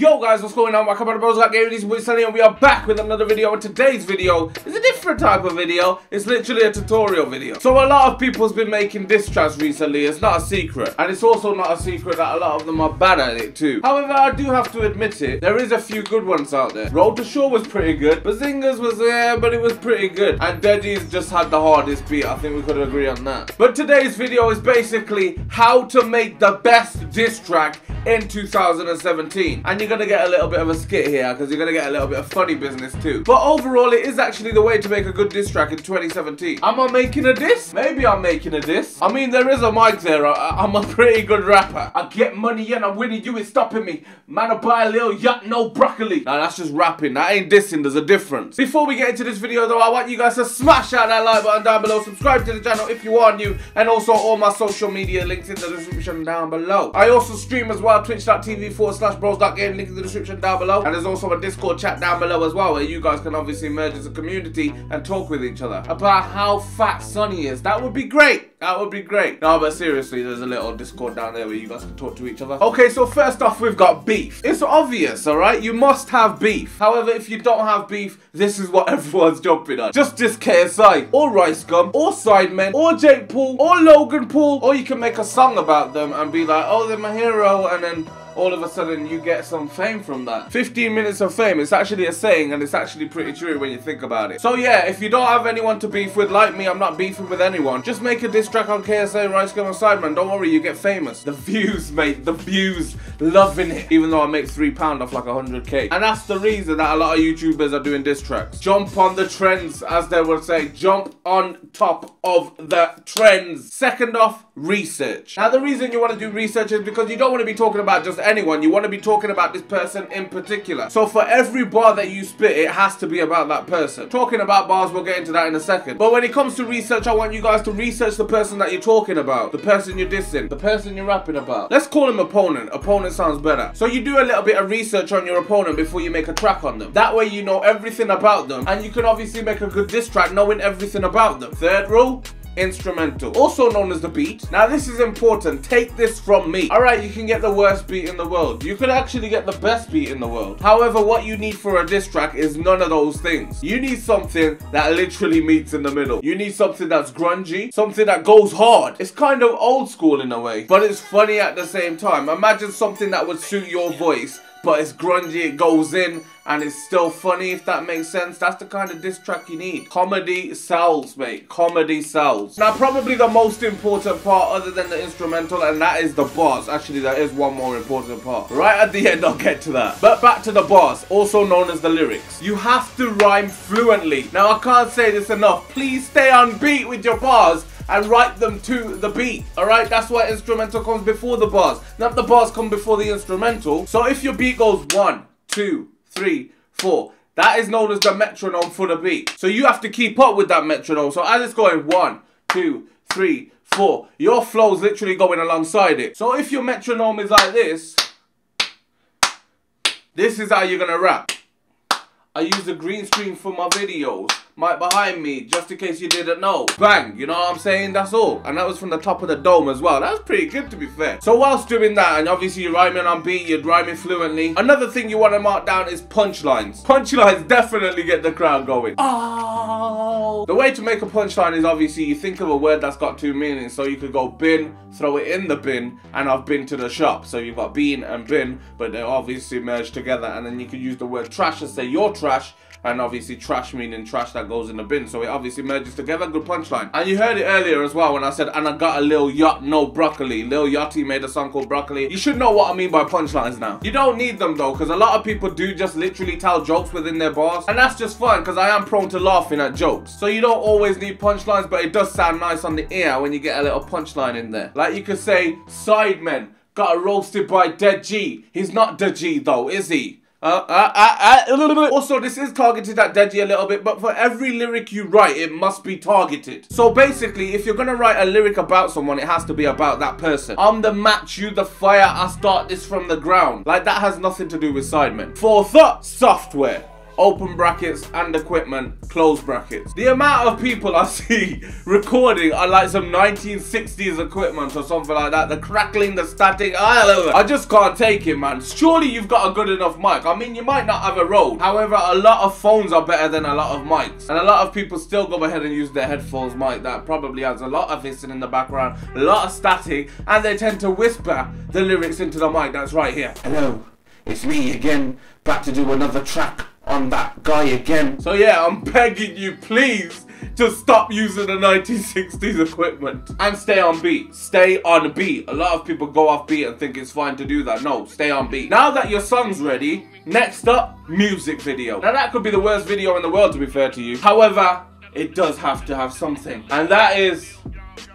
Yo guys, what's going on? Welcome to BehzinGa Gaming. This is Boy Sunny and we are back with another video. And today's video is a different type of video. It's literally a tutorial video. So a lot of people's been making diss tracks recently. It's not a secret. And it's also not a secret that a lot of them are bad at it too. However, I do have to admit it, there is a few good ones out there. Road to Shore was pretty good. BehzinGa's was there, but it was pretty good. And Deji's just had the hardest beat. I think we could agree on that. But today's video is basically how to make the best diss track in 2017. And you're gonna get a little bit of a skit here because you're gonna get a little bit of funny business too. But overall, it is actually the way to make a good diss track in 2017. Am I making a diss? Maybe I'm making a diss. I mean, there is a mic there. I'm a pretty good rapper. I get money and I'm winning. You ain't stopping me. Man, I buy a little yacht, no broccoli. Now that's just rapping. That ain't dissing. There's a difference. Before we get into this video though, I want you guys to smash out that like button down below. Subscribe to the channel if you are new. And also all my social media links in the description down below. I also stream as well. Twitch.tv/bros.game, link in the description down below. And there's also a Discord chat down below as well, where you guys can obviously merge as a community and talk with each other about how fat Sunny is. That would be great. That would be great. No, but seriously, there's a little Discord down there where you guys can talk to each other. Okay, so first off, we've got beef. It's obvious, alright? You must have beef. However, if you don't have beef, this is what everyone's jumping on. Just this KSI, or Ricegum, or Sidemen, or Jake Paul, or Logan Paul, or you can make a song about them and be like, oh, they're my hero, and then all of a sudden you get some fame from that. 15 minutes of fame. It's actually a saying and it's actually pretty true when you think about it. So yeah, if you don't have anyone to beef with, like me, I'm not beefing with anyone. Just make a diss track on KSI, Ricegum and Sidemen. Don't worry, you get famous. The views, mate. The views. Loving it. Even though I make £3 off like 100k. And that's the reason that a lot of YouTubers are doing diss tracks. Jump on the trends, as they would say. Jump on top of the trends. Second off, research. Now the reason you want to do research is because you don't want to be talking about just anyone. You want to be talking about this person in particular. So for every bar that you spit, it has to be about that person. Talking about bars, we'll get into that in a second. But when it comes to research, I want you guys to research the person that you're talking about, the person you're dissing, the person you're rapping about. Let's call him opponent. Opponent sounds better. So you do a little bit of research on your opponent before you make a track on them. That way you know everything about them, and you can obviously make a good diss track knowing everything about them. Third rule, instrumental, also known as the beat. Now this is important. Take this from me. Alright, you can get the worst beat in the world. You could actually get the best beat in the world. However, what you need for a diss track is none of those things. You need something that literally meets in the middle. You need something that's grungy, something that goes hard. It's kind of old school in a way, but it's funny at the same time. Imagine something that would suit your voice, but it's grungy, it goes in, and it's still funny, if that makes sense. That's the kind of diss track you need. Comedy sells, mate. Comedy sells. Now, probably the most important part other than the instrumental, and that is the bars. Actually, there is one more important part. Right at the end, I'll get to that. But back to the bars, also known as the lyrics. You have to rhyme fluently. Now, I can't say this enough. Please stay on beat with your bars and write them to the beat. Alright, that's why instrumental comes before the bars. Not the bars come before the instrumental. So if your beat goes 1, 2, 3, 4, that is known as the metronome for the beat. So you have to keep up with that metronome. So as it's going 1, 2, 3, 4, your flow's literally going alongside it. So if your metronome is like this is how you're gonna rap. I use the green screen for my videos. Mic behind me, just in case you didn't know. Bang, you know what I'm saying? That's all. And that was from the top of the dome as well. That was pretty good, to be fair. So whilst doing that, and obviously you're rhyming on beat, you're rhyming fluently, another thing you want to mark down is punchlines. Punchlines definitely get the crowd going. Oh! The way to make a punchline is obviously you think of a word that's got two meanings. So you could go bin, throw it in the bin, and I've been to the shop. So you've got bean and bin, but they're obviously merged together. And then you could use the word trash and say you're trash. And obviously trash meaning trash that goes in the bin. So it obviously merges together. Good punchline. And you heard it earlier as well when I said, and I got a little yacht, no broccoli. Lil Yachty made a song called Broccoli. You should know what I mean by punchlines now. You don't need them though, because a lot of people do just literally tell jokes within their bars. And that's just fine, because I am prone to laughing at jokes. So you don't always need punchlines, but it does sound nice on the ear when you get a little punchline in there. Like you could say, Sidemen got roasted by Dead G. He's not Dead G though, is he? Also, this is targeted at Deji a little bit, but for every lyric you write, it must be targeted. So basically, if you're gonna write a lyric about someone, it has to be about that person. I'm the match, you the fire, I start this from the ground. Like, that has nothing to do with Sidemen. Fourth up, software. open brackets, and equipment, close brackets. The amount of people I see recording on like some 1960s equipment or something like that, the crackling, the static, I just can't take it, man. Surely you've got a good enough mic. I mean, you might not have a Rode. However, a lot of phones are better than a lot of mics. And a lot of people still go ahead and use their headphones mic that probably has a lot of hissing in the background, a lot of static, and they tend to whisper the lyrics into the mic that's right here. Hello, it's me again, back to do another track on that guy again. So yeah, I'm begging you, please, to stop using the 1960s equipment and stay on beat. Stay on beat. A lot of people go off beat and think it's fine to do that. No, stay on beat. Now that your song's ready, next up, music video. Now that could be the worst video in the world, to be fair to you. However, it does have to have something, and that is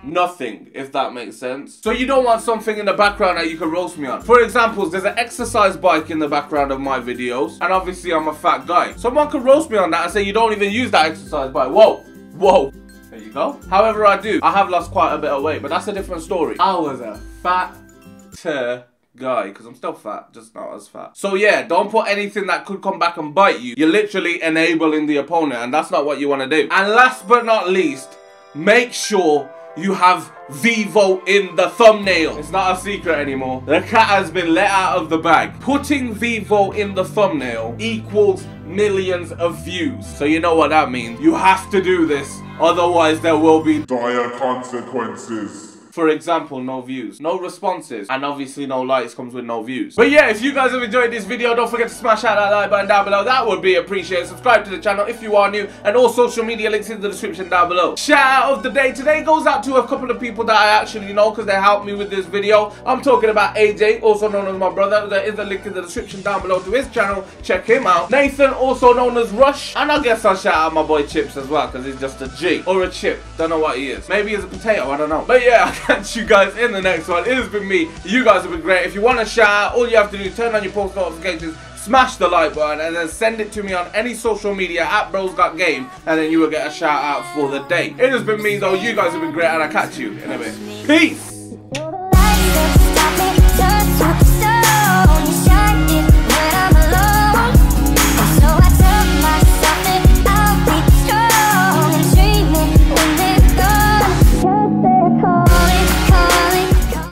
nothing, if that makes sense. So you don't want something in the background that you can roast me on. For example, there's an exercise bike in the background of my videos, and obviously I'm a fat guy. Someone could roast me on that and say you don't even use that exercise bike. Whoa, whoa. There you go. However, I do. I have lost quite a bit of weight, but that's a different story. I was a fatter guy, because I'm still fat, just not as fat. So yeah, don't put anything that could come back and bite you. You're literally enabling the opponent, and that's not what you want to do. And last but not least, make sure you have VEVO in the thumbnail. It's not a secret anymore. The cat has been let out of the bag. Putting VEVO in the thumbnail equals millions of views. So you know what that means. You have to do this, otherwise there will be dire consequences. For example, no views, no responses, and obviously no likes comes with no views. But yeah, if you guys have enjoyed this video, don't forget to smash out that like button down below. That would be appreciated. Subscribe to the channel if you are new, and all social media links in the description down below. Shout out of the day today goes out to a couple of people that I actually know because they helped me with this video. I'm talking about Ajay, also known as my brother. There is a link in the description down below to his channel. Check him out. Nathan, also known as Rush, and I guess I'll shout out my boy Chips as well because he's just a G or a chip. Don't know what he is. Maybe he's a potato. I don't know. But yeah, catch you guys in the next one. It has been me. You guys have been great. If you want to shout out, all you have to do is turn on your post notifications, smash the like button, and then send it to me on any social media at BehzinGa, and then you will get a shout out for the day. It has been me though. You guys have been great, and I'll catch you in a bit. Peace.